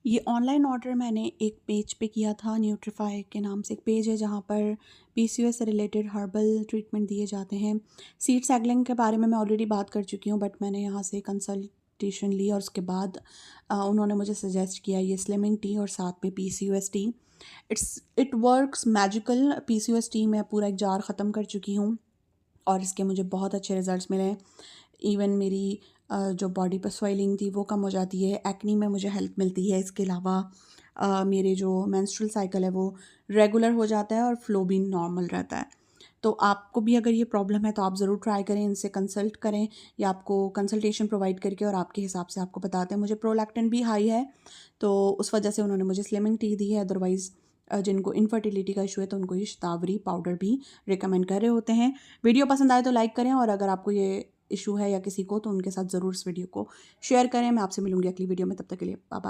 ये online order मैंने एक पेज पे किया था, न्यूट्रीफाई के नाम से एक पेज है जहाँ पर पीसीओएस से रिलेटेड हर्बल ट्रीटमेंट दिए जाते हैं। सीड सैगलिंग के बारे में मैं ऑलरेडी बात कर चुकी हूँ, बट मैंने यहाँ से कंसल्टेशन ली और उसके बाद उन्होंने मुझे सजेस्ट किया ये स्लिमिंग टी और साथ में PCOS T. It works magical. PCOS T मैं पूरा एक जार ख़त्म कर चुकी हूँ और इसके मुझे बहुत अच्छे रिजल्ट्स मिले हैं। इवन मेरी जो बॉडी पर स्वेलिंग थी वो कम हो जाती है, एक्नी में मुझे हेल्प मिलती है। इसके अलावा मेरे जो मेंस्ट्रुअल साइकिल है वो रेगुलर हो जाता है और फ्लो भी नॉर्मल रहता है। तो आपको भी अगर ये प्रॉब्लम है तो आप ज़रूर ट्राई करें, इनसे कंसल्ट करें या आपको कंसल्टेशन प्रोवाइड करके और आपके हिसाब से आपको बताते हैं। मुझे प्रोलैक्टिन भी हाई है तो उस वजह से उन्होंने मुझे स्लिमिंग टी दी है। अदरवाइज़ जिनको इनफर्टिलिटी का इशू है तो उनको ये शतावरी पाउडर भी रिकमेंड कर रहे होते हैं। वीडियो पसंद आए तो लाइक करें और अगर आपको ये इशू है या किसी को तो उनके साथ ज़रूर इस वीडियो को शेयर करें। मैं आपसे मिलूंगी अगली वीडियो में, तब तक के लिए बाय बाय।